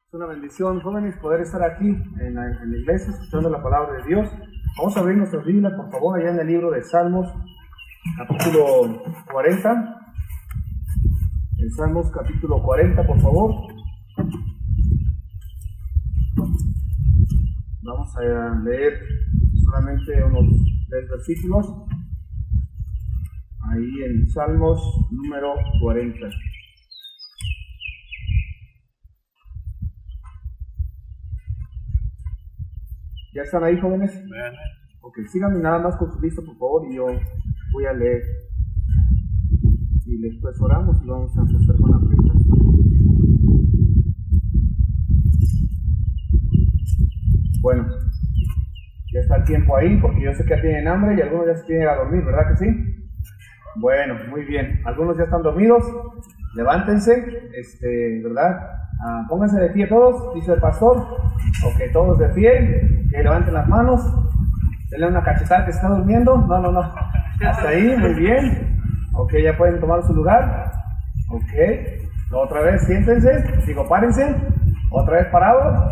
Es una bendición, jóvenes, poder estar aquí en la iglesia escuchando la palabra de Dios. Vamos a abrir nuestra Biblia, por favor, allá en el libro de Salmos, capítulo 40. En Salmos, capítulo 40, por favor. Vamos a leer solamente unos 3 versículos. Ahí en Salmos número 40. ¿Ya están ahí, jóvenes? Ok, síganme nada más con su lista, por favor, y yo voy a leer. Y después oramos y vamos a empezar con la predicación. Bueno, ya está el tiempo ahí, porque yo sé que ya tienen hambre y algunos ya se quieren ir a dormir, ¿verdad que sí? Bueno, muy bien. Algunos ya están dormidos. Levántense, ¿verdad? Pónganse de pie todos, dice el pastor. Ok, todos de pie. Que levanten las manos. Denle una cachetada que está durmiendo. No. Hasta ahí, muy bien. Ok, ya pueden tomar su lugar. Ok. Otra vez, siéntense. Digo, párense. Otra vez parados.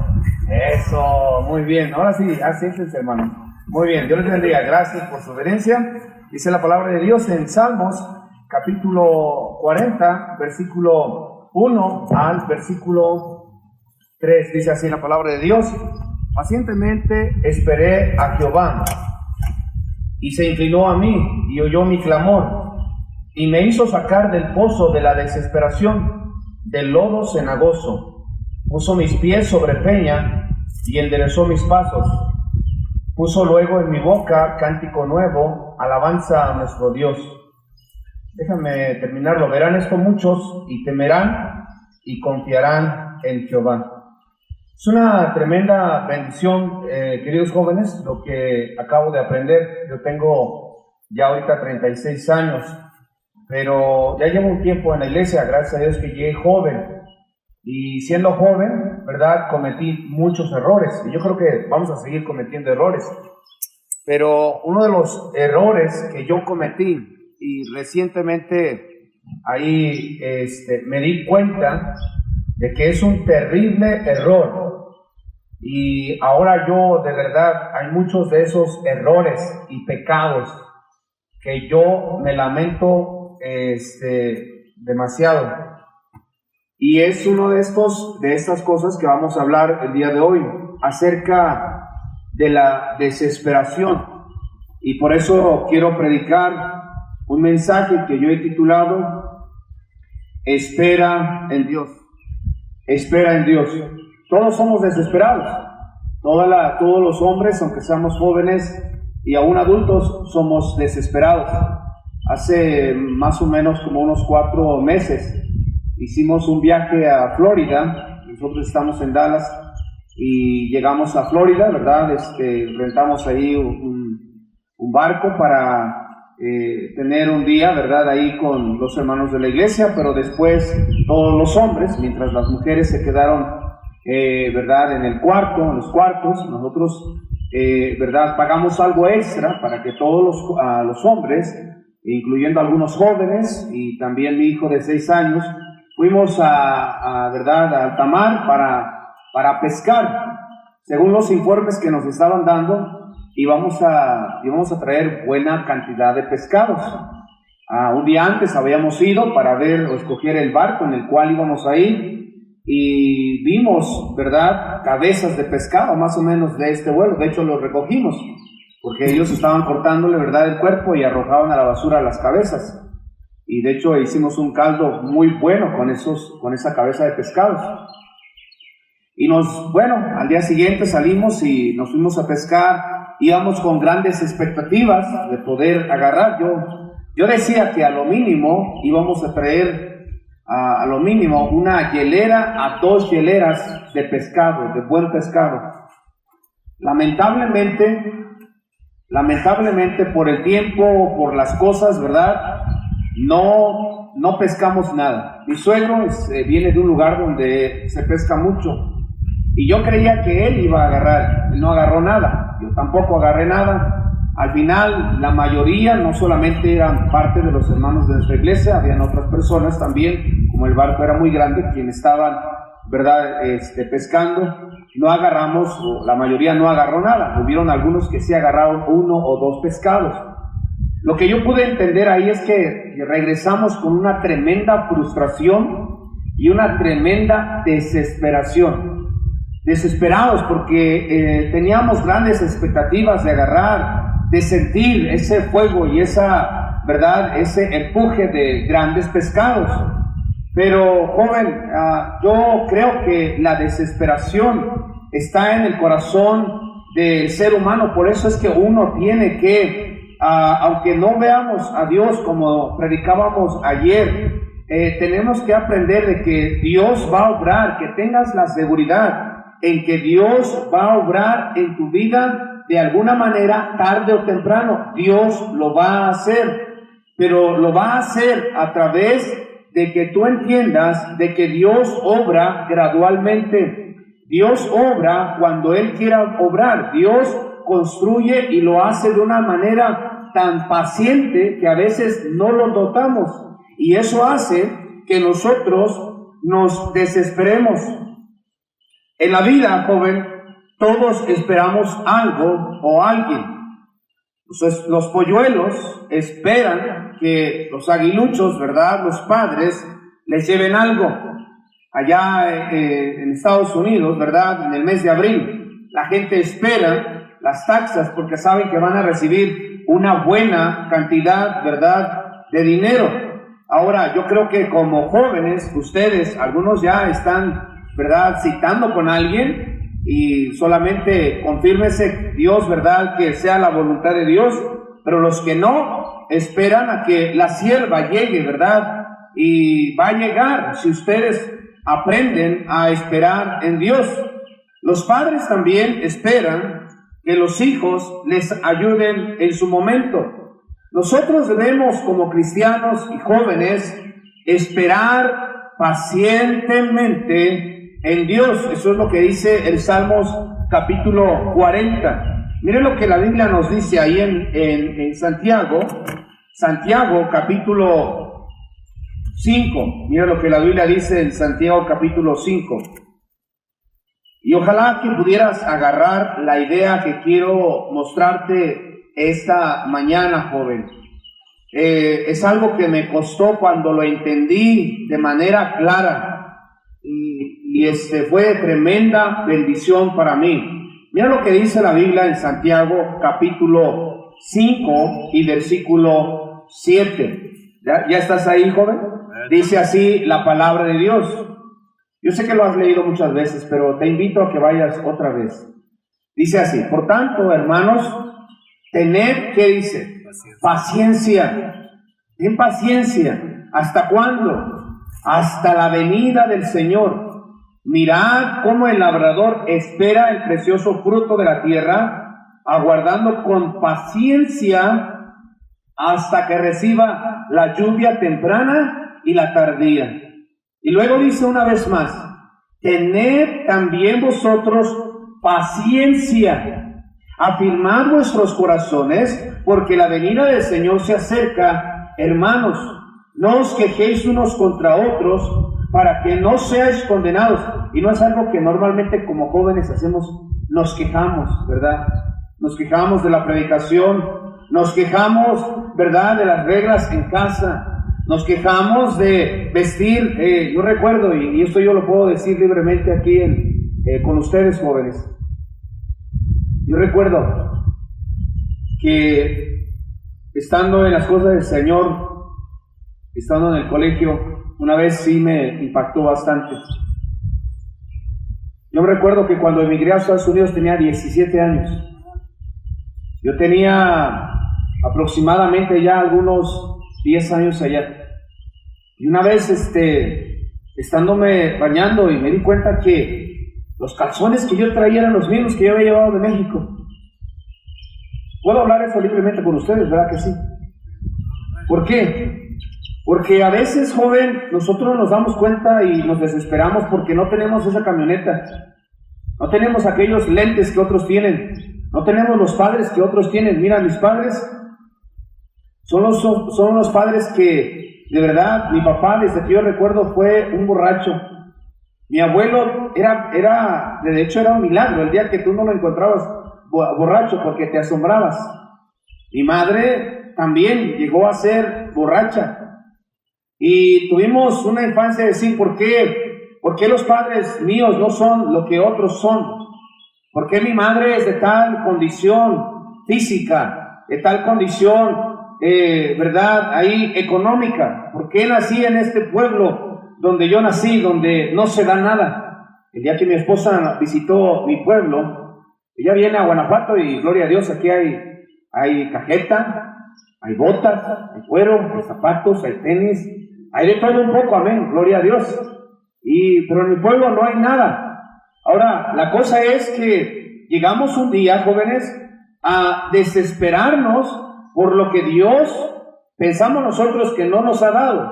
Eso, muy bien. Ahora sí, siéntense, hermanos. Muy bien, Dios les bendiga. Gracias por su obediencia. Dice la palabra de Dios en Salmos, capítulo 40, versículo 1 al versículo 3. Dice así la palabra de Dios: pacientemente esperé a Jehová, y se inclinó a mí, y oyó mi clamor, y me hizo sacar del pozo de la desesperación, del lodo cenagoso. Puso mis pies sobre peña, y enderezó mis pasos. Puso luego en mi boca cántico nuevo, alabanza a nuestro Dios. Déjame terminarlo. Verán esto muchos, y temerán, y confiarán en Jehová. Es una tremenda bendición, queridos jóvenes, lo que acabo de aprender. Yo tengo ya ahorita 36 años, pero ya llevo un tiempo en la iglesia, gracias a Dios que llegué joven. Y siendo joven, ¿verdad?, cometí muchos errores. Y yo creo que vamos a seguir cometiendo errores. Pero uno de los errores que yo cometí, y recientemente ahí me di cuenta de que es un terrible error. Y ahora yo, de verdad, hay muchos de esos errores y pecados que yo me lamento demasiado. Y es uno de estas cosas que vamos a hablar el día de hoy, acerca de la desesperación. Y por eso quiero predicar un mensaje que yo he titulado Espera en Dios. Espera en Dios. Todos somos desesperados. Todos los hombres, aunque seamos jóvenes y aún adultos, somos desesperados. Hace más o menos como unos 4 meses hicimos un viaje a Florida. Nosotros estamos en Dallas y llegamos a Florida, ¿verdad? Rentamos ahí un barco para tener un día, ¿verdad?, ahí con los hermanos de la iglesia, pero después todos los hombres, mientras las mujeres se quedaron, ¿verdad?, en los cuartos, nosotros, ¿verdad?, pagamos algo extra para que todos los hombres, incluyendo algunos jóvenes y también mi hijo de 6 años, fuimos ¿verdad?, a alta mar para pescar. Según los informes que nos estaban dando, íbamos a traer buena cantidad de pescados. Un día antes habíamos ido para ver o escoger el barco en el cual íbamos a ir, y vimos, ¿verdad?, cabezas de pescado más o menos de este vuelo. De hecho, los recogimos porque ellos estaban cortándole, ¿verdad?, el cuerpo y arrojaban a la basura las cabezas. Y de hecho hicimos un caldo muy bueno con esa cabeza de pescados. Y al día siguiente salimos y nos fuimos a pescar. Íbamos con grandes expectativas de poder agarrar. Yo decía que a lo mínimo íbamos a traer a lo mínimo una hielera a 2 hieleras de pescado, de buen pescado. Lamentablemente por el tiempo, por las cosas, ¿verdad?, no pescamos nada. Mi suegro viene de un lugar donde se pesca mucho, y yo creía que él iba a agarrar. Él no agarró nada, yo tampoco agarré nada. Al final, la mayoría no solamente eran parte de los hermanos de nuestra iglesia, habían otras personas también, como el barco era muy grande, quienes estaban ¿verdad? Pescando, no agarramos, o la mayoría no agarró nada. Hubieron algunos que sí agarraron 1 o 2 pescados. Lo que yo pude entender ahí es que regresamos con una tremenda frustración y una tremenda desesperación. Desesperados porque teníamos grandes expectativas de agarrar, de sentir ese fuego y esa, ¿verdad?, ese empuje de grandes pescados. Pero, joven, yo creo que la desesperación está en el corazón del ser humano. Por eso es que uno tiene que, aunque no veamos a Dios como predicábamos ayer, tenemos que aprender de que Dios va a obrar, que tengas la seguridad en que Dios va a obrar en tu vida de alguna manera, tarde o temprano. Dios lo va a hacer, pero lo va a hacer a través de que tú entiendas de que Dios obra gradualmente. Dios obra cuando Él quiera obrar. Dios construye y lo hace de una manera tan paciente que a veces no lo notamos, y eso hace que nosotros nos desesperemos. En la vida, joven, todos esperamos algo o alguien. Entonces, los polluelos esperan que los aguiluchos, ¿verdad?, los padres, les lleven algo. Allá en Estados Unidos, ¿verdad?, en el mes de abril, la gente espera las taxas porque saben que van a recibir una buena cantidad, ¿verdad?, de dinero. Ahora, yo creo que como jóvenes, ustedes, algunos ya están, ¿verdad?, citando con alguien, y solamente confírmese Dios, ¿verdad?, que sea la voluntad de Dios. Pero los que no, esperan a que la sierva llegue, ¿verdad?, y va a llegar si ustedes aprenden a esperar en Dios. Los padres también esperan que los hijos les ayuden en su momento. Nosotros debemos, como cristianos y jóvenes, esperar pacientemente en Dios. Eso es lo que dice el Salmos capítulo 40. Miren lo que la Biblia nos dice ahí en Santiago capítulo 5. Miren lo que la Biblia dice en Santiago capítulo 5. Y ojalá que pudieras agarrar la idea que quiero mostrarte esta mañana, joven. Es algo que me costó cuando lo entendí de manera clara. Y fue tremenda bendición para mí. Mira lo que dice la Biblia en Santiago capítulo 5 y versículo 7. ¿Ya estás ahí, joven? Dice así la palabra de Dios. Yo sé que lo has leído muchas veces, pero te invito a que vayas otra vez. Dice así: por tanto, hermanos, tened, ¿qué dice? Paciencia. Ten paciencia. ¿Hasta cuándo? Hasta la venida del Señor. Mirad cómo el labrador espera el precioso fruto de la tierra, aguardando con paciencia hasta que reciba la lluvia temprana y la tardía. Y luego dice una vez más: tened también vosotros paciencia, afirmad vuestros corazones, porque la venida del Señor se acerca. Hermanos, no os quejéis unos contra otros, para que no seáis condenados. Y no es algo que normalmente como jóvenes hacemos, nos quejamos, ¿verdad? Nos quejamos de la predicación, nos quejamos, ¿verdad?, de las reglas en casa, nos quejamos de vestir. Yo recuerdo, y esto yo lo puedo decir libremente aquí con ustedes, jóvenes. Yo recuerdo que estando en las cosas del Señor, estando en el colegio, una vez sí me impactó bastante. Yo me recuerdo que cuando emigré a Estados Unidos tenía 17 años. Yo tenía aproximadamente ya algunos 10 años allá. Y una vez estándome bañando, y me di cuenta que los calzones que yo traía eran los mismos que yo había llevado de México. Puedo hablar eso libremente con ustedes, ¿verdad que sí? ¿Por qué? Porque a veces, joven, nosotros nos damos cuenta y nos desesperamos porque no tenemos esa camioneta, no tenemos aquellos lentes que otros tienen, no tenemos los padres que otros tienen. Mira, mis padres son los padres que, de verdad, mi papá, desde que yo recuerdo, fue un borracho. Mi abuelo de hecho era un milagro el día que tú no lo encontrabas borracho, porque te asombrabas. Mi madre también llegó a ser borracha. Y tuvimos una infancia de decir, ¿por qué los padres míos no son lo que otros son? ¿Por qué mi madre es de tal condición física, de tal condición, verdad, ahí económica? ¿Por qué nací en este pueblo donde yo nací, donde no se da nada? El día que mi esposa visitó mi pueblo, ella viene a Guanajuato y gloria a Dios, aquí hay cajeta, hay botas, hay cuero, hay zapatos, hay tenis, hay de todo un poco, amén, gloria a Dios. Pero en mi pueblo no hay nada. Ahora, la cosa es que llegamos un día, jóvenes, a desesperarnos por lo que Dios pensamos nosotros que no nos ha dado.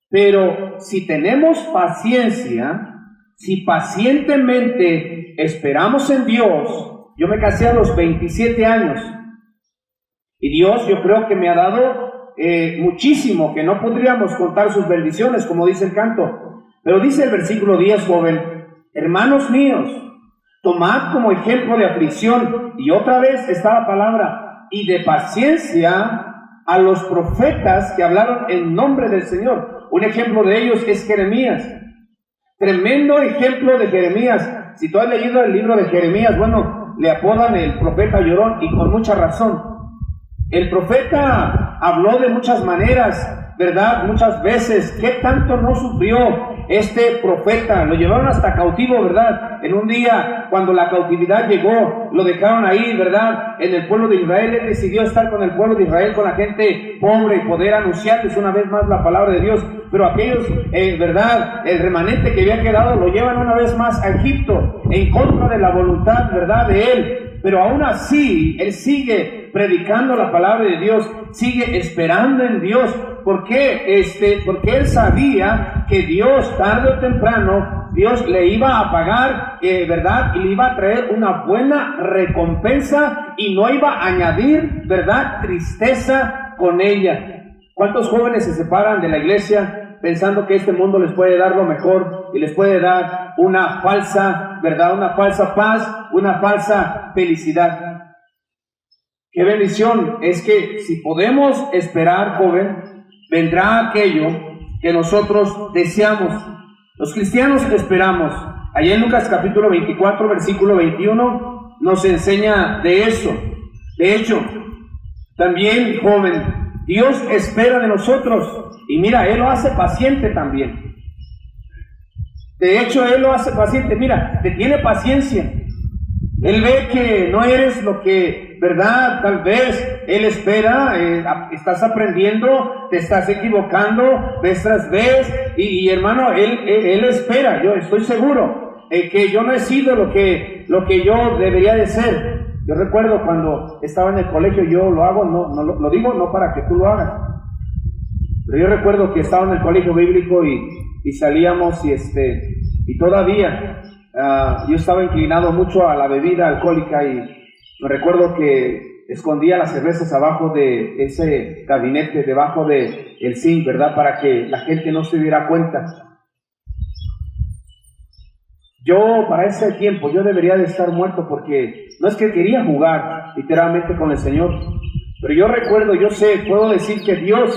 Pero si tenemos paciencia, si pacientemente esperamos en Dios, yo me casé a los 27 años y Dios yo creo que me ha dado muchísimo, que no podríamos contar sus bendiciones, como dice el canto. Pero dice el versículo 10, joven: hermanos míos, tomad como ejemplo de aflicción, y otra vez está la palabra, y de paciencia a los profetas que hablaron en nombre del Señor. Un ejemplo de ellos es Jeremías. Tremendo ejemplo de Jeremías. Si tú has leído el libro de Jeremías, bueno, le apodan el profeta llorón, y con mucha razón. El profeta habló de muchas maneras, ¿verdad? Muchas veces. ¿Qué tanto no sufrió este profeta? Lo llevaron hasta cautivo, ¿verdad? En un día, cuando la cautividad llegó, lo dejaron ahí, ¿verdad? En el pueblo de Israel. Él decidió estar con el pueblo de Israel, con la gente pobre, y poder anunciarles una vez más la palabra de Dios. Pero aquellos, ¿verdad? El remanente que había quedado, lo llevan una vez más a Egipto, en contra de la voluntad, ¿verdad?, de él. Pero aún así, él sigue predicando la palabra de Dios, sigue esperando en Dios. ¿Por qué? Porque él sabía que Dios, tarde o temprano, Dios le iba a pagar, ¿verdad? Y le iba a traer una buena recompensa y no iba a añadir, ¿verdad?, tristeza con ella. ¿Cuántos jóvenes se separan de la iglesia pensando que este mundo les puede dar lo mejor y les puede dar una falsa, ¿verdad?, una falsa paz, una falsa felicidad? Qué bendición es que si podemos esperar, joven, vendrá aquello que nosotros deseamos. Los cristianos esperamos. Allá en Lucas capítulo 24, versículo 21, nos enseña de eso. De hecho, también, joven, Dios espera de nosotros. Y mira, Él lo hace paciente también. De hecho, Él lo hace paciente. Mira, te tiene paciencia. Él ve que no eres lo que, ¿verdad?, tal vez Él espera. Estás aprendiendo, te estás equivocando vez tras vez. Y hermano, Él espera. Yo estoy seguro que yo no he sido lo que yo debería de ser. Yo recuerdo cuando estaba en el colegio, yo lo hago, no lo digo no para que tú lo hagas, pero yo recuerdo que estaba en el colegio bíblico y salíamos y todavía yo estaba inclinado mucho a la bebida alcohólica, y me recuerdo que escondía las cervezas abajo de ese gabinete, debajo del zinc, ¿verdad?, para que la gente no se diera cuenta. Yo, para ese tiempo, yo debería de estar muerto, porque no es que quería jugar literalmente con el Señor, pero yo recuerdo, yo sé, puedo decir que Dios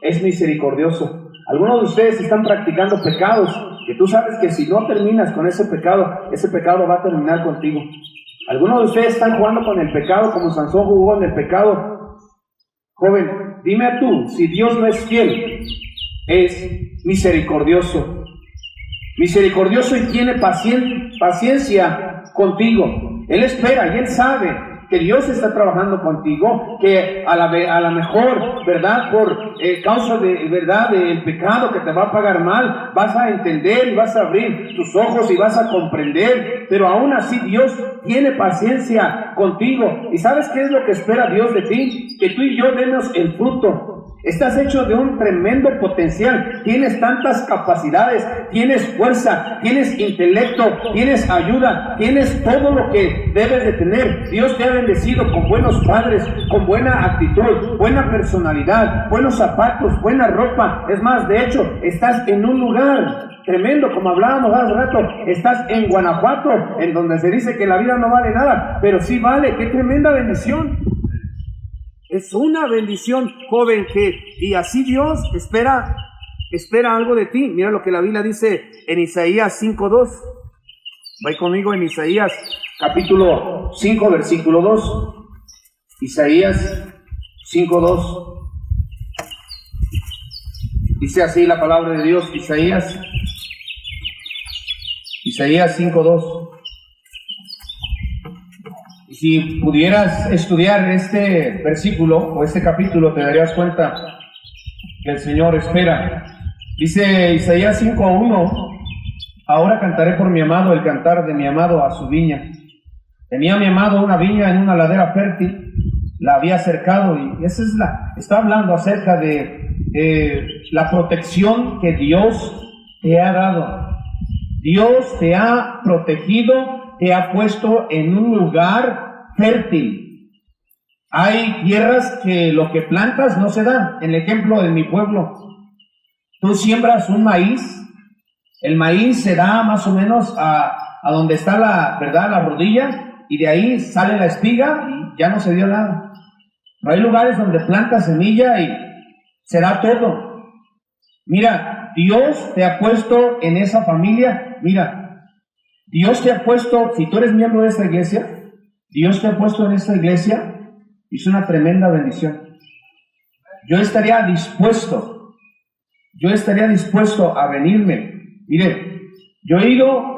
es misericordioso. Algunos de ustedes están practicando pecados que tú sabes que si no terminas con ese pecado va a terminar contigo. Algunos de ustedes están jugando con el pecado como Sansón jugó en el pecado. Joven, dime tú, si Dios no es fiel, es misericordioso. Misericordioso y tiene paciencia contigo. Él espera y Él sabe que Dios está trabajando contigo, que a la mejor, ¿verdad?, por causa de, ¿verdad?, del pecado que te va a pagar mal, vas a entender y vas a abrir tus ojos y vas a comprender, pero aún así Dios tiene paciencia contigo. ¿Y sabes qué es lo que espera Dios de ti? Que tú y yo demos el fruto. Estás hecho de un tremendo potencial, tienes tantas capacidades, tienes fuerza, tienes intelecto, tienes ayuda, tienes todo lo que debes de tener. Dios te ha bendecido con buenos padres, con buena actitud, buena personalidad, buenos zapatos, buena ropa. Es más, de hecho, estás en un lugar tremendo, como hablábamos hace rato. Estás en Guanajuato, en donde se dice que la vida no vale nada, pero sí vale. ¡Qué tremenda bendición! Es una bendición, joven, y así Dios espera algo de ti. Mira lo que la Biblia dice en Isaías 5:2. Vai conmigo en Isaías capítulo 5, versículo 2. Isaías 5:2. Dice así la palabra de Dios, Isaías 5:2. Y si pudieras estudiar este versículo o este capítulo, te darías cuenta que el Señor espera. Dice Isaías 5:1: ahora cantaré por mi amado el cantar de mi amado a su viña. Tenía mi amado una viña en una ladera fértil, la había cercado, y esa es está hablando acerca de la protección que Dios te ha dado. Dios te ha protegido, te ha puesto en un lugar fértil. Hay tierras que lo que plantas no se da. En el ejemplo de mi pueblo, tú siembras un maíz, el maíz se da más o menos a donde está la rodilla, y de ahí sale la espiga y ya no se dio nada. Pero hay lugares donde plantas semilla y se da todo. Mira, Dios te ha puesto en esa familia. Mira, Dios te ha puesto, si tú eres miembro de esta iglesia, Dios te ha puesto en esta iglesia, y es una tremenda bendición. Yo estaría dispuesto a venirme. Mire, yo he ido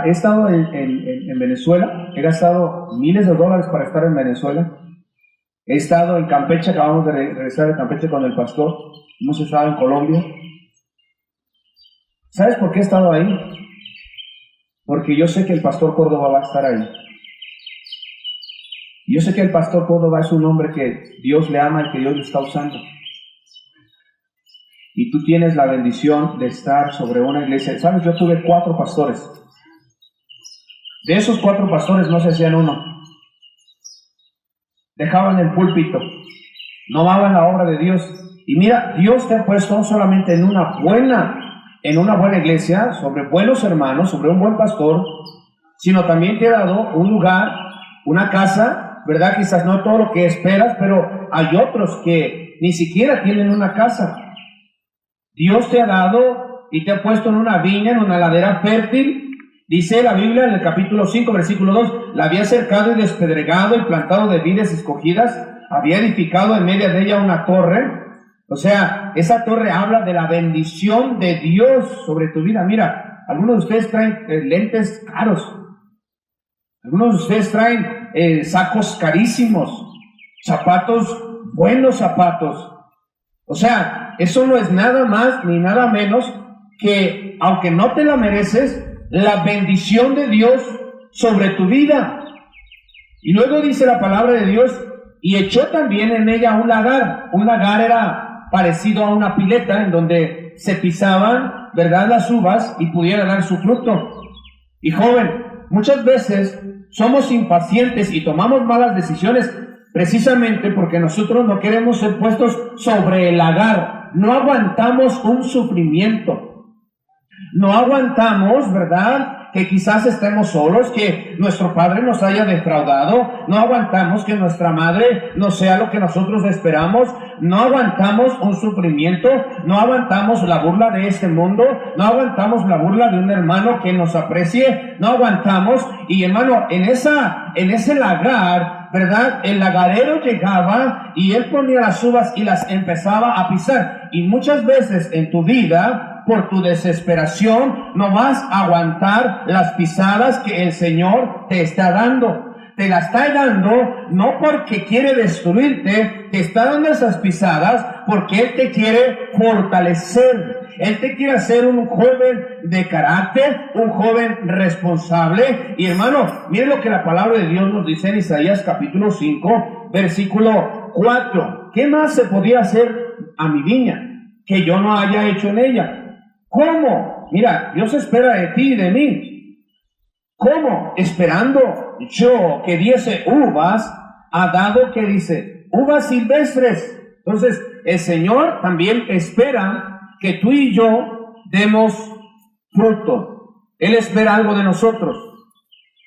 he estado en Venezuela, he gastado miles de dólares para estar en Venezuela. He estado en Campeche, acabamos de regresar de Campeche con el pastor, hemos estado en Colombia. ¿Sabes por qué he estado ahí? Porque yo sé que el pastor Córdoba va a estar ahí. Yo sé que el pastor Córdoba es un hombre que Dios le ama y que Dios le está usando. Y tú tienes la bendición de estar sobre una iglesia. ¿Sabes? Yo tuve 4 pastores. De esos 4 pastores no se hacían uno. Dejaban el púlpito, no amaban la obra de Dios. Y mira, Dios te ha puesto no solamente en una buena iglesia, sobre buenos hermanos, sobre un buen pastor, sino también te ha dado un lugar, una casa, ¿verdad? Quizás no todo lo que esperas, pero hay otros que ni siquiera tienen una casa. Dios te ha dado y te ha puesto en una viña, en una ladera fértil. Dice la Biblia en el capítulo 5, versículo 2, la había cercado y despedregado y plantado de vides escogidas, había edificado en medio de ella una torre. O sea, esa torre habla de la bendición de Dios sobre tu vida. Mira, algunos de ustedes traen lentes caros, algunos de ustedes traen sacos carísimos, zapatos, buenos zapatos. O sea, eso no es nada más ni nada menos que, aunque no te la mereces, la bendición de Dios sobre tu vida. Y luego dice la palabra de Dios, y echó también en ella un lagar. Un lagar era parecido a una pileta en donde se pisaban, ¿verdad?, las uvas y pudiera dar su fruto. Y joven, muchas veces somos impacientes y tomamos malas decisiones precisamente porque nosotros no queremos ser puestos sobre el lagar. No aguantamos un sufrimiento. No aguantamos, ¿verdad?, que quizás estemos solos, que nuestro padre nos haya defraudado. No aguantamos que nuestra madre no sea lo que nosotros esperamos. No aguantamos un sufrimiento. No aguantamos la burla de este mundo. No aguantamos la burla de un hermano que nos aprecie. No aguantamos. Y hermano, en ese lagar, ¿verdad?, el lagarero llegaba y él ponía las uvas y las empezaba a pisar. Y muchas veces en tu vida, por tu desesperación, no vas a aguantar las pisadas que el Señor te está dando. Te la está dando no porque quiere destruirte, te está dando esas pisadas porque Él te quiere fortalecer. Él te quiere hacer un joven de carácter, un joven responsable. Y hermano, mire lo que la palabra de Dios nos dice en Isaías capítulo 5, versículo 4. ¿Qué más se podía hacer a mi viña que yo no haya hecho en ella? ¿Cómo? Mira, Dios espera de ti y de mí. ¿Cómo? Esperando yo que diese uvas, ha dado que dice, uvas silvestres. Entonces, el Señor también espera que tú y yo demos fruto. Él espera algo de nosotros.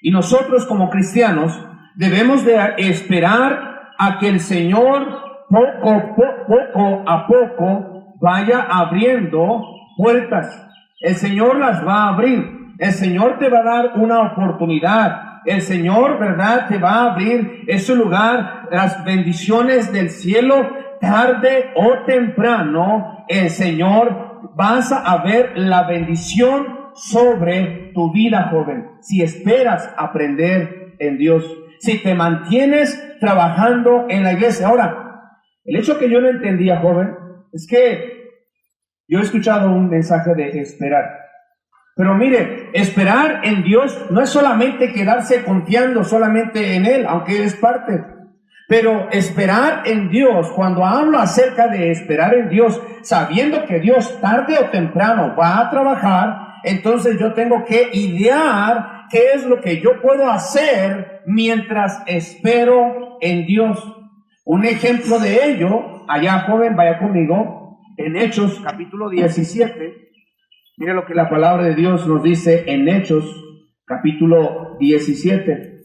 Y nosotros como cristianos debemos de esperar a que el Señor poco a poco vaya abriendo puertas. El Señor las va a abrir. El Señor te va a dar una oportunidad. El Señor, ¿verdad?, te va a abrir ese lugar, las bendiciones del cielo, tarde o temprano. El Señor, vas a ver la bendición sobre tu vida, joven, si esperas aprender en Dios, si te mantienes trabajando en la iglesia. Ahora, el hecho que yo no entendía, joven, es que yo he escuchado un mensaje de esperar. Pero mire, esperar en Dios no es solamente quedarse confiando solamente en Él, aunque Él es parte. Pero esperar en Dios, cuando hablo acerca de esperar en Dios, sabiendo que Dios tarde o temprano va a trabajar, entonces yo tengo que idear qué es lo que yo puedo hacer mientras espero en Dios. Un ejemplo de ello, allá, joven, vaya conmigo, en Hechos capítulo 17. Mire lo que la palabra de Dios nos dice en Hechos capítulo 17.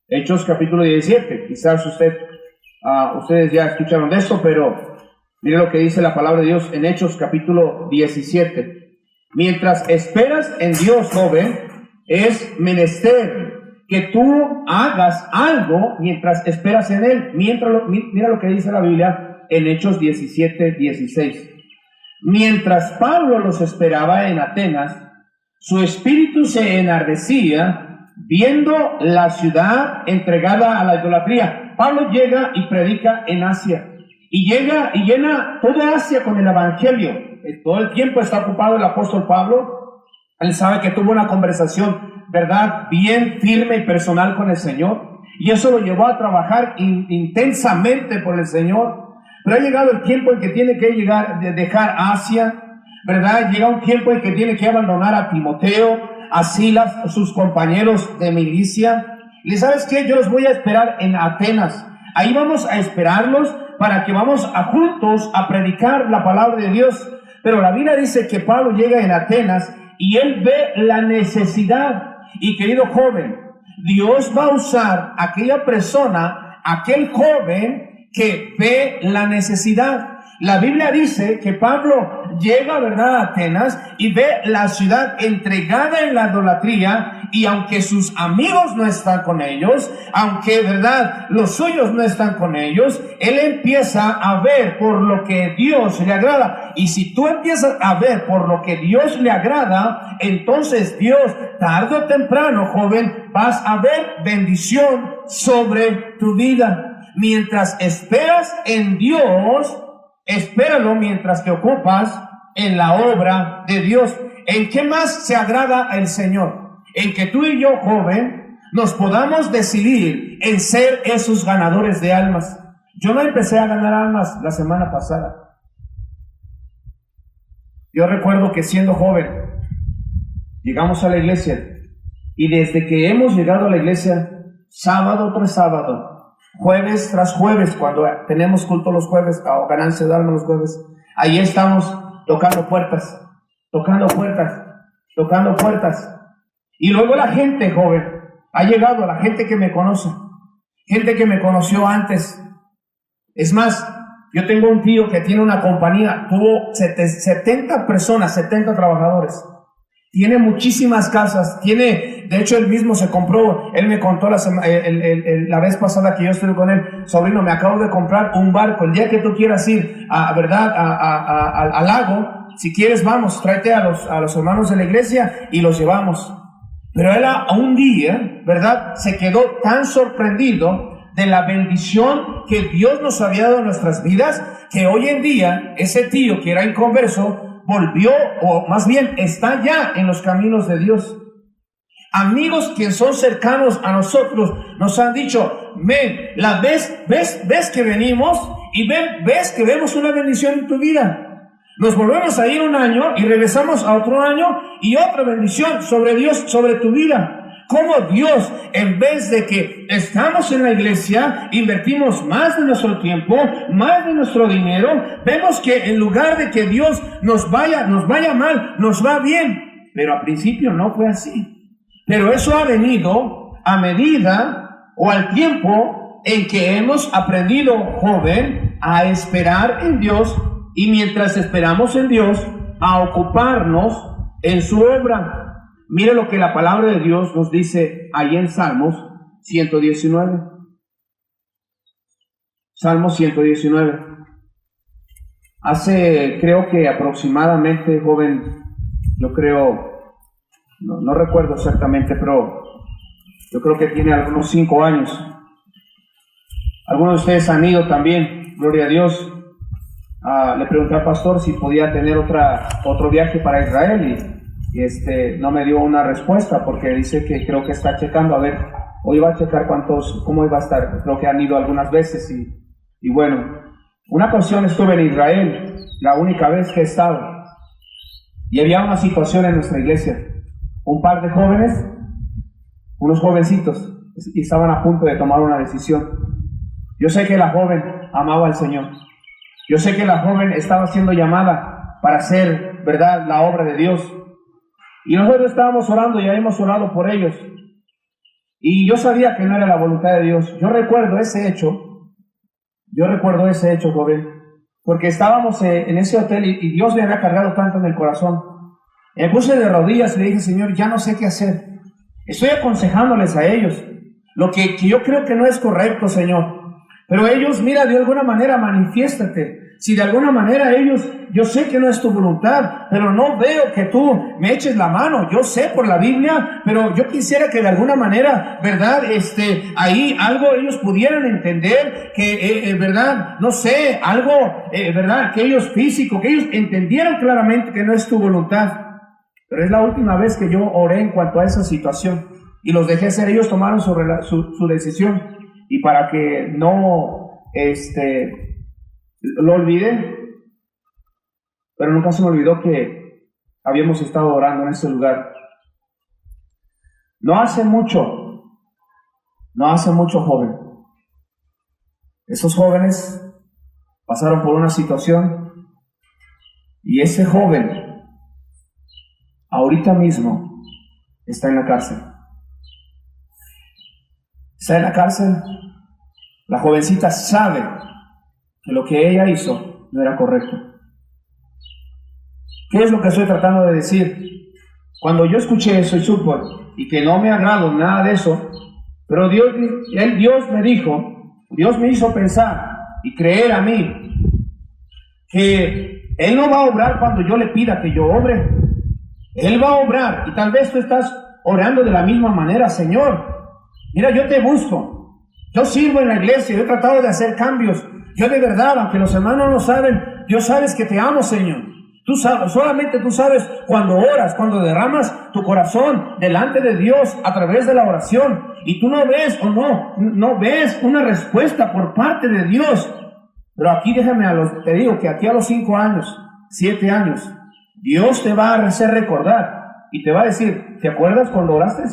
Hechos capítulo 17. Quizás ustedes ya escucharon de esto, pero mire lo que dice la palabra de Dios en Hechos capítulo 17. Mientras esperas en Dios, joven, es menester que tú hagas algo mientras esperas en Él. Mira lo que dice la Biblia en Hechos 17, 16. Mientras Pablo los esperaba en Atenas, su espíritu se enardecía viendo la ciudad entregada a la idolatría. Pablo llega y predica en Asia, y llega y llena toda Asia con el evangelio. Todo el tiempo está ocupado el apóstol Pablo. Él sabe que tuvo una conversación, ¿verdad?, bien firme y personal con el Señor, y eso lo llevó a trabajar intensamente por el Señor. Pero ha llegado el tiempo en que tiene que dejar Asia, ¿verdad? Llega un tiempo en que tiene que abandonar a Timoteo, a Silas, sus compañeros de milicia. ¿Y sabes qué? Yo los voy a esperar en Atenas. Ahí vamos a esperarlos para que vamos juntos a predicar la palabra de Dios. Pero la Biblia dice que Pablo llega en Atenas y él ve la necesidad. Y querido joven, Dios va a usar a aquella persona, aquel joven que ve la necesidad. La Biblia dice que Pablo llega, ¿verdad?, a Atenas y ve la ciudad entregada en la idolatría, y aunque sus amigos no están con ellos, aunque, ¿verdad?, los suyos no están con ellos, él empieza a ver por lo que Dios le agrada. Y si tú empiezas a ver por lo que Dios le agrada, entonces Dios, tarde o temprano, joven, vas a ver bendición sobre tu vida. Mientras esperas en Dios, espéralo mientras te ocupas en la obra de Dios. ¿En qué más se agrada al Señor? En que tú y yo, joven, nos podamos decidir en ser esos ganadores de almas. Yo no empecé a ganar almas la semana pasada. Yo recuerdo que siendo joven, llegamos a la iglesia, y desde que hemos llegado a la iglesia, sábado tras sábado, jueves tras jueves, cuando tenemos culto los jueves, o ganancia de alma los jueves, ahí estamos tocando puertas, tocando puertas, tocando puertas. Y luego la gente, joven, ha llegado, la gente que me conoce, gente que me conoció antes. Es más, yo tengo un tío que tiene una compañía, tuvo 70 personas, 70 trabajadores. Tiene muchísimas casas, de hecho él mismo se compró, él me contó la vez pasada que yo estuve con él: sobrino, me acabo de comprar un barco, el día que tú quieras ir al lago, si quieres vamos, tráete a los hermanos de la iglesia y los llevamos. Pero él a un día, ¿verdad?, se quedó tan sorprendido de la bendición que Dios nos había dado en nuestras vidas, que hoy en día ese tío que era inconverso volvió, o más bien está ya en los caminos de Dios. Amigos que son cercanos a nosotros nos han dicho: ven, ves que venimos, y ves que vemos una bendición en tu vida. Nos volvemos a ir un año y regresamos a otro año y otra bendición sobre Dios, sobre tu vida. cómo Dios, en vez de que estamos en la iglesia, invertimos más de nuestro tiempo, más de nuestro dinero, vemos que en lugar de que Dios nos vaya mal, nos va bien. Pero al principio no fue así. Pero eso ha venido a medida o al tiempo en que hemos aprendido, joven, a esperar en Dios, y mientras esperamos en Dios, a ocuparnos en su obra. Mire lo que la palabra de Dios nos dice ahí en Salmos 119. Salmos 119. Hace, creo que aproximadamente, joven, yo creo, no recuerdo exactamente, pero yo creo que tiene algunos 5 años. Algunos de ustedes han ido también, gloria a Dios. Le pregunté al pastor si podía tener otro viaje para Israel y no me dio una respuesta, porque dice que creo que está checando, a ver, hoy va a checar cómo iba a estar. Creo que han ido algunas veces y bueno, una ocasión estuve en Israel, la única vez que he estado, y había una situación en nuestra iglesia. Un par de jóvenes, unos jovencitos, y estaban a punto de tomar una decisión. Yo sé que la joven amaba al Señor. Yo sé que la joven estaba siendo llamada para hacer, ¿verdad?, la obra de Dios. Y nosotros estábamos orando y habíamos orado por ellos. Y yo sabía que no era la voluntad de Dios. Yo recuerdo ese hecho, joven, porque estábamos en ese hotel y Dios me había cargado tanto en el corazón. Me puse de rodillas y le dije, Señor, ya no sé qué hacer. Estoy aconsejándoles a ellos lo que yo creo que no es correcto, Señor. Pero ellos, mira, de alguna manera manifiéstate. Si de alguna manera ellos, yo sé que no es tu voluntad, pero no veo que tú me eches la mano. Yo sé por la Biblia, pero yo quisiera que de alguna manera, ¿verdad? Ahí algo ellos pudieran entender, que, ¿verdad? No sé, algo, ¿verdad? Que ellos físico, que ellos entendieran claramente que no es tu voluntad. Pero es la última vez que yo oré en cuanto a esa situación y los dejé ser. Ellos tomaron su decisión, y para que no, lo olvidé, pero nunca se me olvidó que habíamos estado orando en ese lugar. No hace mucho, joven, esos jóvenes pasaron por una situación, y ese joven ahorita mismo está en la cárcel. Está en la cárcel. La jovencita sabe que lo que ella hizo no era correcto. ¿Qué es lo que estoy tratando de decir? Cuando yo escuché eso y supe, y que no me agrado nada de eso, pero Dios me dijo, Dios me hizo pensar y creer a mí que Él no va a obrar cuando yo le pida que yo obre. Él va a obrar, y tal vez tú estás orando de la misma manera. Señor, mira, yo te busco, yo sirvo en la iglesia, yo he tratado de hacer cambios. Yo de verdad, aunque los hermanos no saben, Dios sabes que te amo, Señor. Tú sabes, solamente tú sabes cuando oras, cuando derramas tu corazón delante de Dios a través de la oración, y tú no ves o no ves una respuesta por parte de Dios. Pero aquí te digo que aquí a los 5 años, 7 años, Dios te va a hacer recordar y te va a decir, ¿te acuerdas cuando oraste?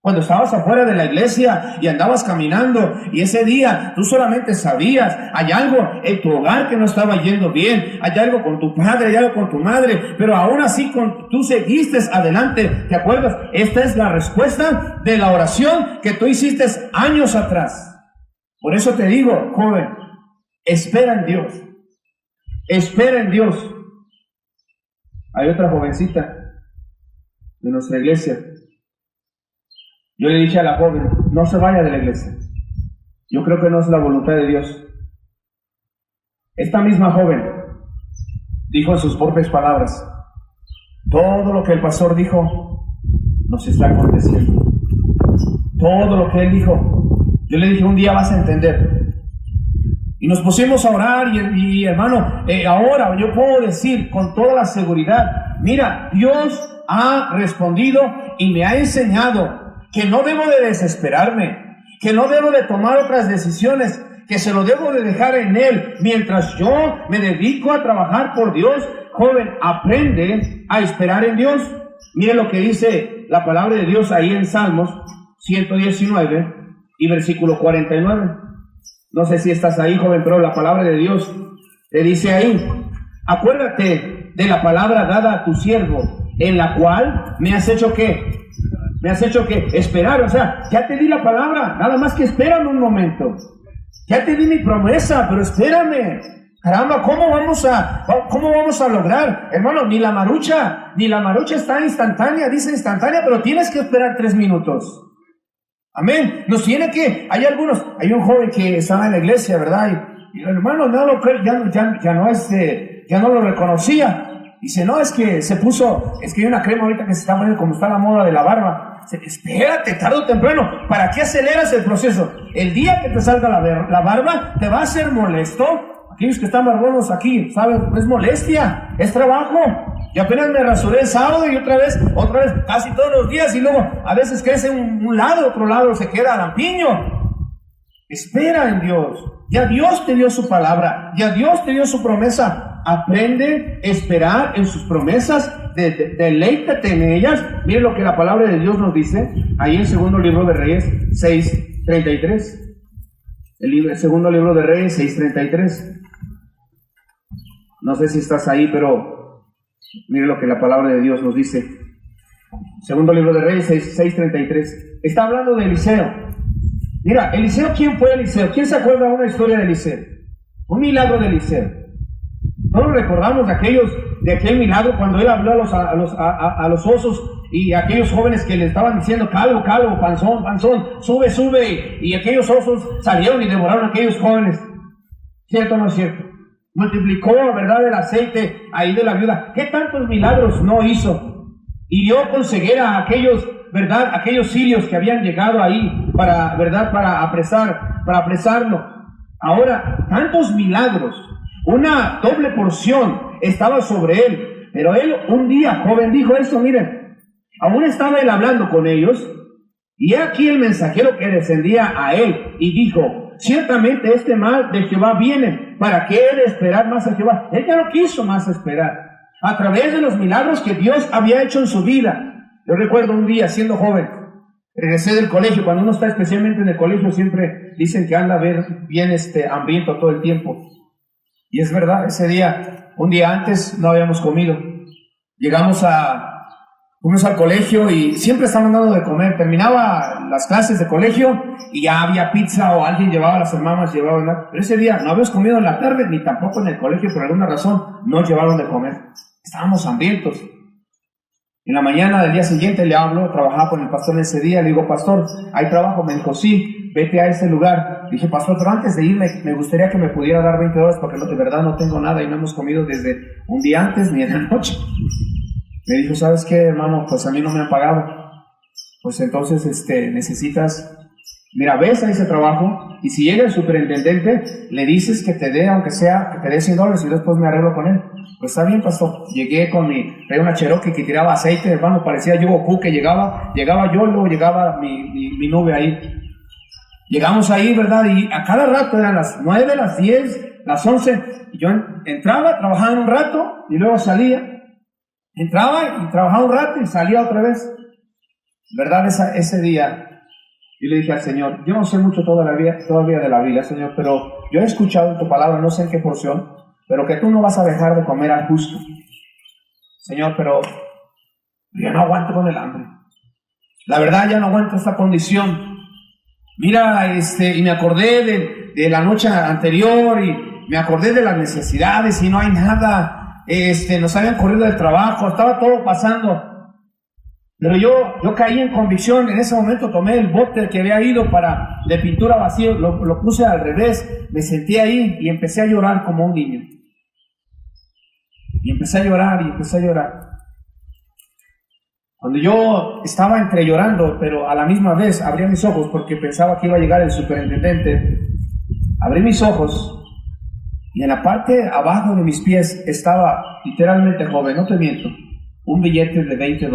Cuando estabas afuera de la iglesia y andabas caminando, y ese día tú solamente sabías, hay algo en tu hogar que no estaba yendo bien, hay algo con tu padre, hay algo con tu madre, pero aún así tú seguiste adelante. ¿Te acuerdas? Esta es la respuesta de la oración que tú hiciste años atrás. Por eso te digo, joven, espera en Dios. Espera en Dios. Hay otra jovencita de nuestra iglesia. Yo le dije a la joven, no se vaya de la iglesia. Yo creo que no es la voluntad de Dios. Esta misma joven dijo en sus propias palabras, todo lo que el pastor dijo nos está aconteciendo. Todo lo que él dijo. Yo le dije, un día vas a entender. Y nos pusimos a orar y hermano, ahora yo puedo decir con toda la seguridad, mira, Dios ha respondido y me ha enseñado que no debo de desesperarme, que no debo de tomar otras decisiones, que se lo debo de dejar en Él, mientras yo me dedico a trabajar por Dios. Joven, aprende a esperar en Dios. Mire lo que dice dice la palabra de Dios ahí en Salmos 119 y versículo 49. No sé si estás ahí, joven, pero la palabra de Dios te dice ahí: acuérdate de la palabra dada a tu siervo, en la cual me has hecho ¿qué? Me has hecho ¿qué? Esperar. O sea, ya te di la palabra, nada más que espérame un momento. Ya te di mi promesa, pero espérame. Caramba, ¿cómo vamos a lograr? Hermano, ni la marucha está instantánea, dice instantánea, pero tienes que esperar 3 minutos. Amén. Hay un joven que estaba en la iglesia, ¿verdad? Y el hermano no lo cree, ya no lo reconocía. Dice, no, es que hay una crema ahorita que se está poniendo, como está la moda de la barba. Dice, espérate, tarde o temprano, ¿para qué aceleras el proceso? El día que te salga la barba, te va a ser molesto. Aquellos que están barbones aquí, ¿saben? Es molestia, es trabajo. Y apenas me rasuré el sábado y otra vez, casi todos los días, y luego a veces crece un lado, otro lado se queda lampiño. Espera en Dios. Ya Dios te dio su palabra, ya Dios te dio su promesa. Aprende a esperar en sus promesas, deleítate en ellas. Miren lo que la palabra de Dios nos dice ahí en segundo libro de Reyes 6:33. El segundo libro de Reyes 6:33. No sé si estás ahí, pero mire lo que la palabra de Dios nos dice. Segundo libro de Reyes 6:33. Está hablando de Eliseo. Mira, Eliseo, ¿quién fue Eliseo? ¿Quién se acuerda de una historia de Eliseo? Un milagro de Eliseo. Todos recordamos de aquel milagro cuando él habló a los osos y a aquellos jóvenes que le estaban diciendo calvo, calvo, panzón, panzón, sube, sube, y aquellos osos salieron y devoraron a aquellos jóvenes. ¿Cierto o no es cierto? Multiplicó, ¿verdad?, el aceite ahí de la viuda. ¿Qué tantos milagros no hizo? Y dio con ceguera a aquellos, ¿verdad?, aquellos sirios que habían llegado ahí para apresarlo. Ahora, tantos milagros, una doble porción estaba sobre él. Pero él un día, joven, dijo eso, miren, aún estaba él hablando con ellos, y he aquí el mensajero que descendía a él, y dijo, ciertamente este mal de Jehová viene, ¿para qué he de esperar más a Jehová? Él ya no quiso más esperar, a través de los milagros que Dios había hecho en su vida. Yo recuerdo un día, siendo joven, regresé del colegio. Cuando uno está especialmente en el colegio, siempre dicen que anda bien hambriento todo el tiempo. Y es verdad, ese día, un día antes, no habíamos comido. Fuimos al colegio y siempre estaban dando de comer. Terminaba las clases de colegio y ya había pizza, o alguien llevaba, las hermanas llevaban. Pero ese día no habíamos comido en la tarde, ni tampoco en el colegio, por alguna razón, no llevaron de comer. Estábamos hambrientos. En la mañana del día siguiente le hablo, trabajaba con el pastor ese día, le digo, pastor, ¿hay trabajo? Me dijo, sí, vete a ese lugar. Dije, pastor, pero antes de irme, me gustaría que me pudiera dar $20 porque de verdad no tengo nada y no hemos comido desde un día antes ni en la noche. Me dijo, ¿sabes qué, hermano? Pues a mí no me han pagado. Pues entonces necesitas, mira, ves a ese trabajo, y si llega el superintendente, le dices que te dé, aunque sea, que te dé $100 y después me arreglo con él. Pues está bien, pastor. Llegué traía una Cherokee que tiraba aceite, hermano, parecía yo Goku, que llegaba yo, luego llegaba mi nube ahí. Llegamos ahí, ¿verdad? Y a cada rato eran las 9, las 10, las 11, y yo entraba, trabajaba un rato, y luego salía. Entraba y trabajaba un rato y salía otra vez. ¿Verdad? Ese día yo le dije al Señor, yo no sé mucho todavía de la Biblia, Señor, pero yo he escuchado en tu palabra, no sé en qué porción, pero que tú no vas a dejar de comer al justo. Señor, pero yo no aguanto con el hambre. La verdad, ya no aguanto esta condición. Mira, y me acordé de la noche anterior, y me acordé de las necesidades, y no hay nada. Nos habían corrido del trabajo, estaba todo pasando. Pero yo caí en convicción. En ese momento tomé el bote que había ido de pintura vacío, lo puse al revés, me senté ahí y empecé a llorar como un niño. Y empecé a llorar. Cuando yo estaba entre llorando, pero a la misma vez abrí mis ojos porque pensaba que iba a llegar el superintendente, abrí mis ojos. Y en la parte abajo de mis pies estaba, literalmente, joven, no te miento, un billete de $20,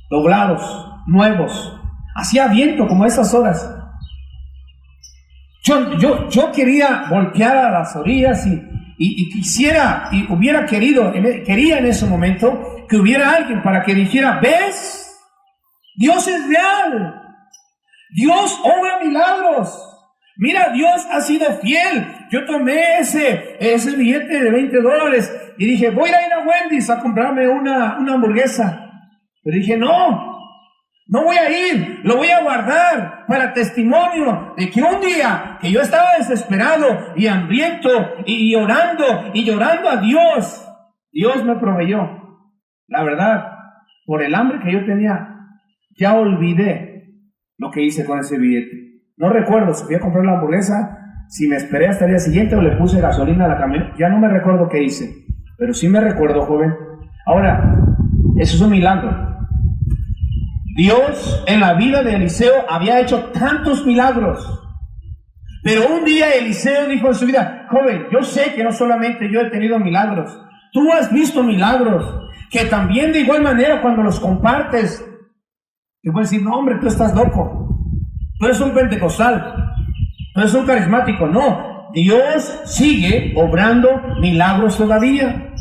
doblados, nuevos. Hacía viento como esas horas. Yo quería voltear a las orillas y quisiera, y quería en ese momento que hubiera alguien para que dijera, ¿ves? Dios es real. Dios obra milagros. Mira, Dios ha sido fiel. Yo tomé ese billete de $20 y dije, voy a ir a Wendy's a comprarme una hamburguesa. Pero dije, no voy a ir, lo voy a guardar para testimonio de que un día que yo estaba desesperado y hambriento y llorando a Dios, Dios me proveyó. La verdad, por el hambre que yo tenía, ya olvidé lo que hice con ese billete. No recuerdo si fui a comprar la hamburguesa, si me esperé hasta el día siguiente o le puse gasolina a la camioneta. Ya no me recuerdo qué hice, pero sí me recuerdo, joven. Ahora, eso es un milagro. Dios en la vida de Eliseo había hecho tantos milagros, pero un día Eliseo dijo en su vida, joven, yo sé que no solamente yo he tenido milagros, tú has visto milagros, que también de igual manera cuando los compartes, te pueden decir, no hombre, tú estás loco, tú eres un pentecostal, tú eres un carismático. No, Dios sigue obrando milagros todavía,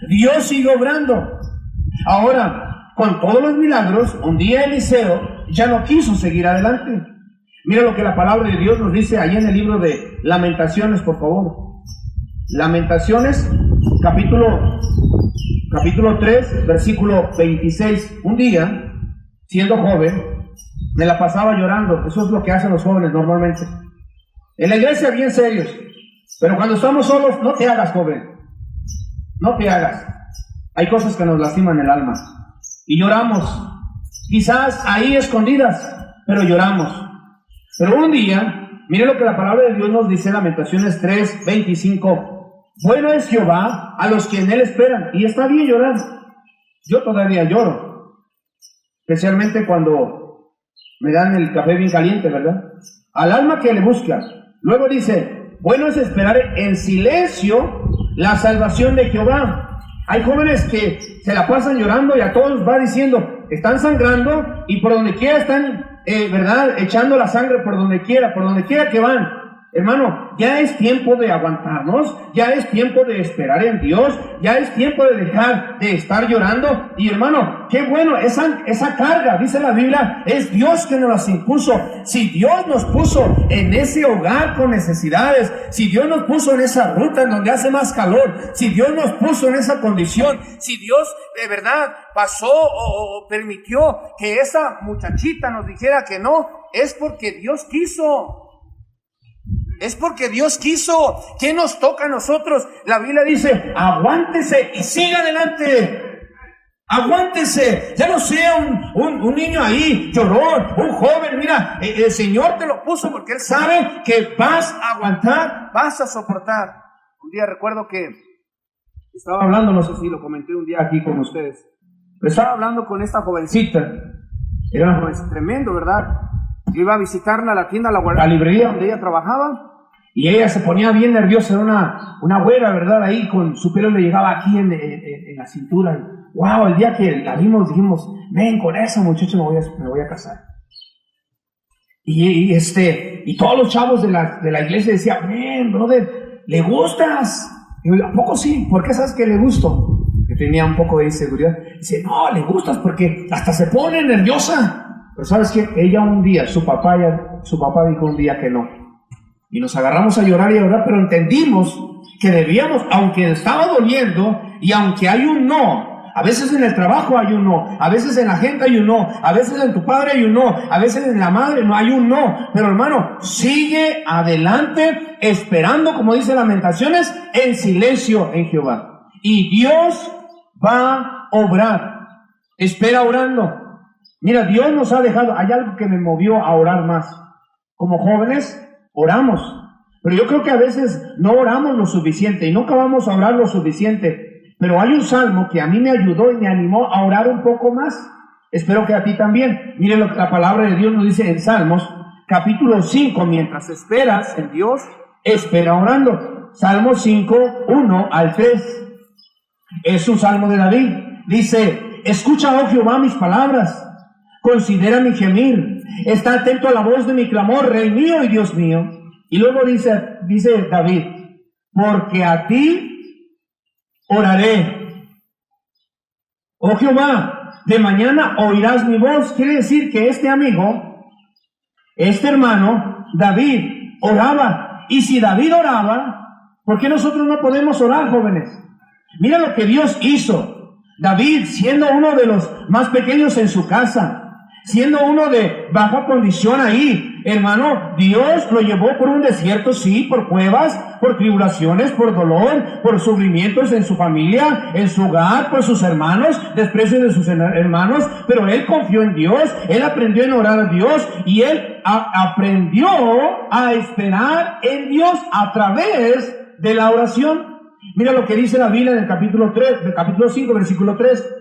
Dios sigue obrando. Ahora, con todos los milagros, un día Eliseo ya no quiso seguir adelante. Mira lo que la palabra de Dios nos dice ahí en el libro de Lamentaciones, por favor. Lamentaciones, capítulo 3, versículo 26. Un día, siendo joven, me la pasaba llorando. Eso es lo que hacen los jóvenes normalmente. En la iglesia bien serios, pero cuando estamos solos, no te hagas, joven. No te hagas. Hay cosas que nos lastiman el alma. Y lloramos, quizás ahí escondidas, pero lloramos. Pero un día, mire lo que la palabra de Dios nos dice en Lamentaciones 3, 25. Bueno es Jehová a los que en él esperan. Y está bien llorar. Yo todavía lloro, especialmente cuando me dan el café bien caliente, ¿verdad? Al alma que le busca. Luego dice, bueno es esperar en silencio la salvación de Jehová. Hay jóvenes que se la pasan llorando y a todos va diciendo, están sangrando y por donde quiera están, ¿verdad? Echando la sangre por donde quiera que van. Hermano, ya es tiempo de aguantarnos, ya es tiempo de esperar en Dios, ya es tiempo de dejar de estar llorando. Y hermano, qué bueno, esa carga, dice la Biblia, es Dios que nos las impuso. Si Dios nos puso en ese hogar con necesidades, si Dios nos puso en esa ruta en donde hace más calor, si Dios nos puso en esa condición, si Dios de verdad pasó o permitió que esa muchachita nos dijera que no, es porque Dios quiso. Es porque Dios quiso. ¿Qué nos toca a nosotros? La Biblia dice, aguántese y siga adelante. Aguántese. Ya no sea un niño ahí, llorón, un joven. Mira, el Señor te lo puso porque Él sabe que vas a aguantar, vas a soportar. Un día recuerdo que estaba hablando, no sé si lo comenté un día aquí con ustedes, pero estaba hablando con esta jovencita. Era una jovencita tremendo, ¿verdad? Yo iba a visitarla a la tienda, a la librería donde ella trabajaba. Y ella se ponía bien nerviosa, era una güera, ¿verdad? Ahí con su pelo le llegaba aquí en la cintura. Wow, el día que la vimos dijimos, ven, con esa muchacha me voy a casar. Y todos los chavos de la iglesia decían, ven, brother, ¿le gustas? Y yo, ¿a poco sí? ¿Por qué sabes que le gusto? Que tenía un poco de inseguridad. Dice, no, le gustas porque hasta se pone nerviosa. Pero ¿sabes qué? Ella un día, su papá dijo un día que no. Y nos agarramos a llorar, pero entendimos que debíamos, aunque estaba doliendo y aunque hay un no, a veces en el trabajo hay un no, a veces en la gente hay un no, a veces en tu padre hay un no, a veces en la madre no hay un no, pero hermano, sigue adelante esperando, como dice Lamentaciones, en silencio en Jehová. Y Dios va a obrar. Espera orando. Mira, Dios nos ha dejado, hay algo que me movió a orar más. Como jóvenes, oramos, pero yo creo que a veces no oramos lo suficiente y nunca vamos a orar lo suficiente. Pero hay un salmo que a mí me ayudó y me animó a orar un poco más. Espero que a ti también. Miren lo que la palabra de Dios nos dice en Salmos, capítulo 5, mientras esperas en Dios, espera orando. Salmo 5, 1 al 3. Es un salmo de David. Dice, escucha, oh Jehová, mis palabras. Considera mi gemir, está atento a la voz de mi clamor, Rey mío y Dios mío. Y luego dice David, porque a ti oraré. Oh Jehová, de mañana oirás mi voz. Quiere decir que este amigo, este hermano, David, oraba. Y si David oraba, ¿por qué nosotros no podemos orar, jóvenes? Mira lo que Dios hizo. David, siendo uno de los más pequeños en su casa, siendo uno de baja condición ahí, hermano, Dios lo llevó por un desierto, sí, por cuevas, por tribulaciones, por dolor, por sufrimientos en su familia, en su hogar, por sus hermanos, desprecio de sus hermanos, pero él confió en Dios, él aprendió a orar a Dios y él aprendió a esperar en Dios a través de la oración. Mira lo que dice la Biblia en el capítulo 5, versículo 3.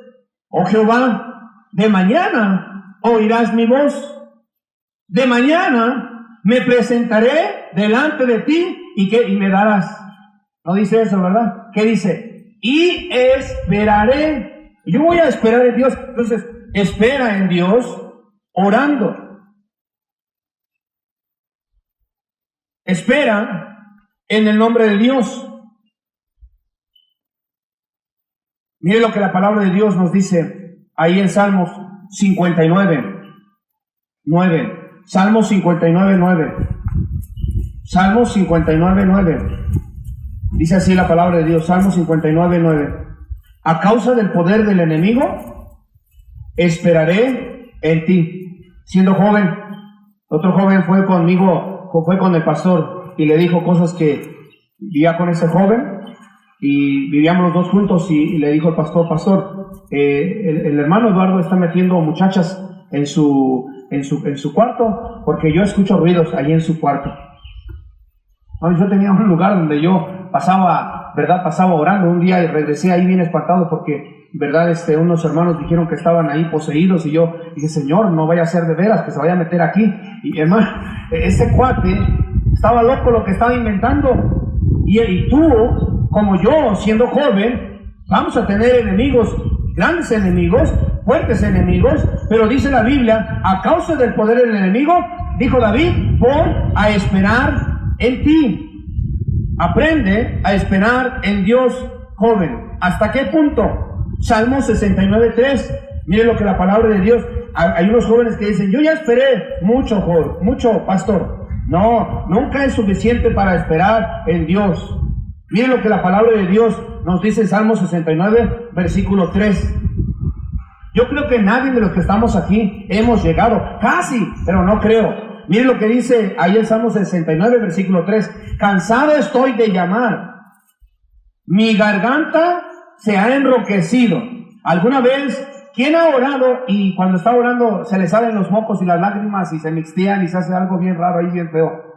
Oh Jehová, de mañana oirás mi voz. De mañana me presentaré delante de ti y me darás. No dice eso, ¿verdad? ¿Qué dice? Y esperaré. Yo voy a esperar en Dios. Entonces, espera en Dios orando. Espera en el nombre de Dios. Mire lo que la palabra de Dios nos dice ahí en Salmos 59, 9. Salmos 59, 9. Salmos 59, 9. Dice así la palabra de Dios, Salmos 59, 9. A causa del poder del enemigo, esperaré en ti. Siendo joven, otro joven fue conmigo, fue con el pastor y le dijo cosas que vivía con ese joven. Y vivíamos los dos juntos y le dijo el pastor, el hermano Eduardo está metiendo muchachas en su cuarto porque yo escucho ruidos ahí en su cuarto. Bueno, yo tenía un lugar donde yo pasaba orando un día y regresé ahí bien espantado porque, ¿verdad? Unos hermanos dijeron que estaban ahí poseídos y yo dije, Señor, no vaya a ser de veras que se vaya a meter aquí. Y hermano, ese cuate estaba loco lo que estaba inventando y tú, como yo, siendo joven, vamos a tener enemigos, grandes enemigos, fuertes enemigos, pero dice la Biblia, a causa del poder del enemigo, dijo David, pon a esperar en ti. Aprende a esperar en Dios, joven. ¿Hasta qué punto? Salmo 69:3. Mire lo que la palabra de Dios, hay unos jóvenes que dicen, yo ya esperé mucho, joven, mucho, pastor. No, nunca es suficiente para esperar en Dios. Miren lo que la palabra de Dios nos dice en Salmo 69, versículo 3. Yo creo que nadie de los que estamos aquí hemos llegado, casi, pero no creo. Miren lo que dice ahí en Salmo 69, versículo 3. Cansado estoy de llamar. Mi garganta se ha enroquecido. ¿Alguna vez quién ha orado y cuando está orando se le salen los mocos y las lágrimas y se mixtean y se hace algo bien raro ahí, bien feo?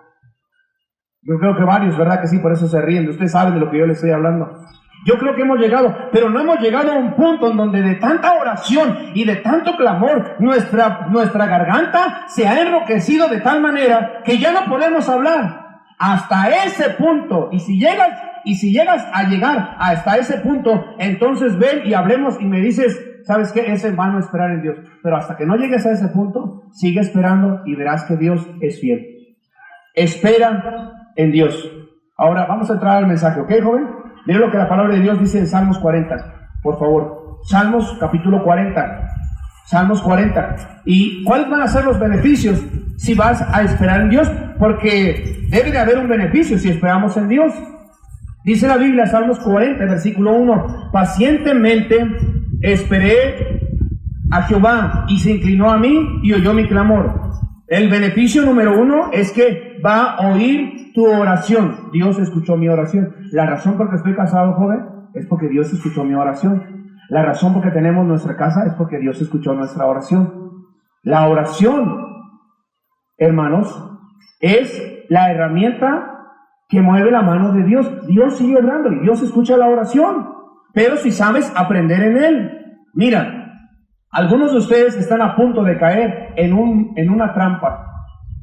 Yo creo que varios, ¿verdad que sí? Por eso se ríen. Ustedes saben de lo que yo les estoy hablando. Yo creo que hemos llegado, pero no hemos llegado a un punto en donde de tanta oración y de tanto clamor, nuestra garganta se ha enroquecido de tal manera que ya no podemos hablar. Hasta ese punto, y si llegas a llegar hasta ese punto, entonces ven y hablemos y me dices, ¿sabes qué? Es en vano esperar en Dios. Pero hasta que no llegues a ese punto, sigue esperando y verás que Dios es fiel. Espera en Dios. Ahora vamos a entrar al mensaje, ¿ok, joven? Mira lo que la palabra de Dios dice en Salmos 40, por favor. Salmos capítulo 40. Salmos 40. ¿Y cuáles van a ser los beneficios si vas a esperar en Dios? Porque debe de haber un beneficio si esperamos en Dios. Dice la Biblia, Salmos 40, versículo 1. Pacientemente esperé a Jehová y se inclinó a mí y oyó mi clamor. El beneficio número 1 es que va a oír tu oración. Dios escuchó mi oración. La razón por la que estoy casado, joven, es porque Dios escuchó mi oración. La razón por la que tenemos nuestra casa es porque Dios escuchó nuestra oración. La oración, hermanos, es la herramienta que mueve la mano de Dios. Dios sigue obrando y Dios escucha la oración. Pero si sabes aprender en Él. Mira, algunos de ustedes están a punto de caer en una trampa.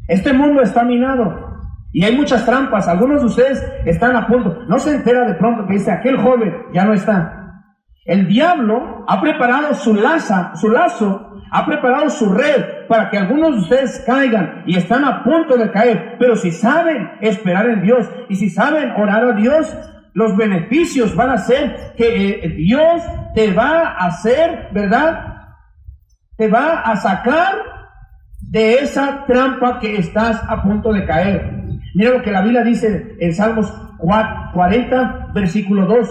Este mundo está minado y hay muchas trampas. Algunos de ustedes están a punto. No se entera de pronto que dice, aquel joven ya no está. El diablo ha preparado su lazo, ha preparado su red para que algunos de ustedes caigan y están a punto de caer. Pero si saben esperar en Dios y si saben orar a Dios, los beneficios van a ser que Dios te va a hacer, ¿verdad?, te va a sacar de esa trampa que estás a punto de caer. Mira lo que la Biblia dice en Salmos 40, versículo 2.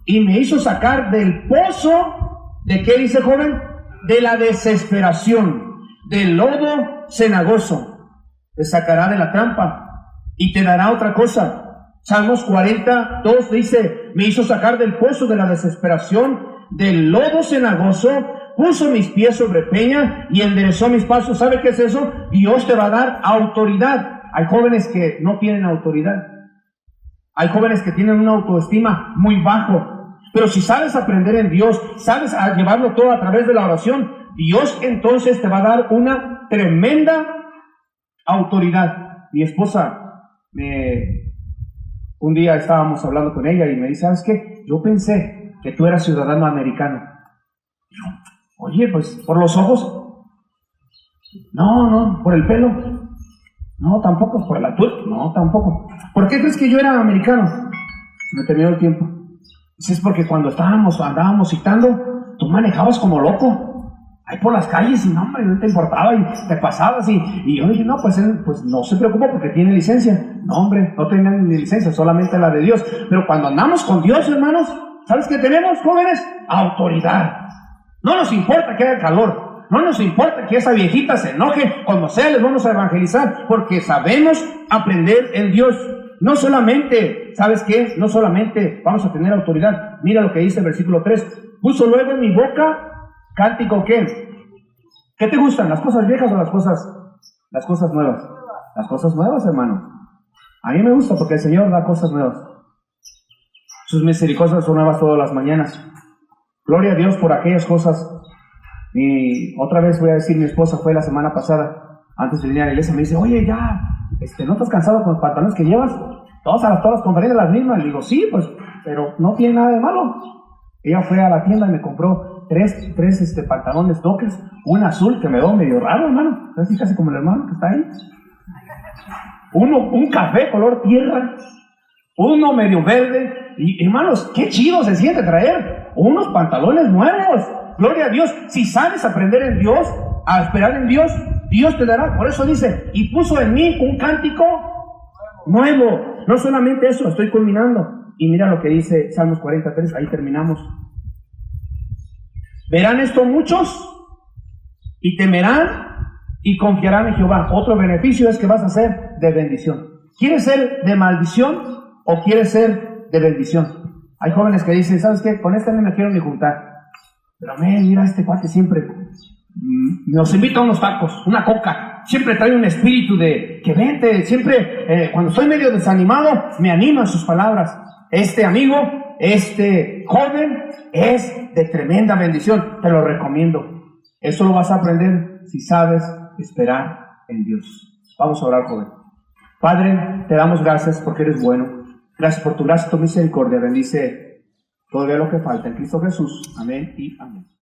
Y me hizo sacar del pozo, ¿de qué dice, joven? De la desesperación, del lodo cenagoso. Te sacará de la trampa y te dará otra cosa. Salmos 42 dice, me hizo sacar del pozo de la desesperación, del lodo cenagoso, puso mis pies sobre peña y enderezó mis pasos. ¿Sabe qué es eso? Dios te va a dar autoridad. Hay jóvenes que no tienen autoridad. Hay jóvenes que tienen una autoestima muy bajo. Pero si sabes aprender en Dios, sabes llevarlo todo a través de la oración, Dios entonces te va a dar una tremenda autoridad. Mi esposa, un día estábamos hablando con ella y me dice, ¿sabes qué? Yo pensé que tú eras ciudadano americano. Oye, pues, ¿por los ojos? No, ¿por el pelo? No, tampoco. ¿Por la altura? No, tampoco. ¿Por qué crees que yo era americano? Se me terminó el tiempo. Dice, es porque cuando andábamos citando, tú manejabas como loco. Ahí por las calles y no, hombre, no te importaba y te pasabas y yo dije, no, pues él pues no se preocupa porque tiene licencia. No, hombre, no tienen ni licencia, solamente la de Dios. Pero cuando andamos con Dios, hermanos, ¿sabes qué tenemos, jóvenes? Autoridad. No nos importa que haya calor, no nos importa que esa viejita se enoje, como sea les vamos a evangelizar, porque sabemos aprender en Dios. No solamente, ¿sabes qué? No solamente vamos a tener autoridad. Mira lo que dice el versículo 3. Puso luego en mi boca cántico, ¿qué? ¿Qué te gustan? ¿Las cosas viejas o las cosas nuevas? Las cosas nuevas, hermano. A mí me gusta porque el Señor da cosas nuevas. Sus misericordias son nuevas todas las mañanas. Gloria a Dios por aquellas cosas. Y otra vez voy a decir, mi esposa fue la semana pasada, antes de venir a la iglesia, me dice, oye, ya, ¿no estás cansado con los pantalones que llevas? Todas las conferencias las mismas. Le digo, sí, pues, pero no tiene nada de malo. Ella fue a la tienda y me compró tres pantalones Dockers, un azul que me veo medio raro, hermano, así casi como el hermano que está ahí. Un café color tierra, uno medio verde, y hermanos, qué chido se siente traer unos pantalones nuevos. Gloria a Dios. Si sabes aprender en Dios, a esperar en Dios, Dios te dará. Por eso dice, y puso en mí un cántico nuevo. No solamente eso, estoy culminando. Y mira lo que dice Salmos 43, ahí terminamos. Verán esto muchos y temerán y confiarán en Jehová. Otro beneficio es que vas a ser de bendición. ¿Quieres ser de maldición o quieres ser de bendición? Hay jóvenes que dicen, ¿sabes qué? Con este no me quiero ni juntar. Pero mira, este cuate siempre nos invita a unos tacos, una coca. Siempre trae un espíritu de que vente. Siempre, cuando estoy medio desanimado, me animan sus palabras. Este amigo, este joven es de tremenda bendición. Te lo recomiendo. Eso lo vas a aprender si sabes esperar en Dios. Vamos a orar, joven. Padre, te damos gracias porque eres bueno. Gracias por tu gracia y tu misericordia. Bendice todavía lo que falta en Cristo Jesús. Amén y amén.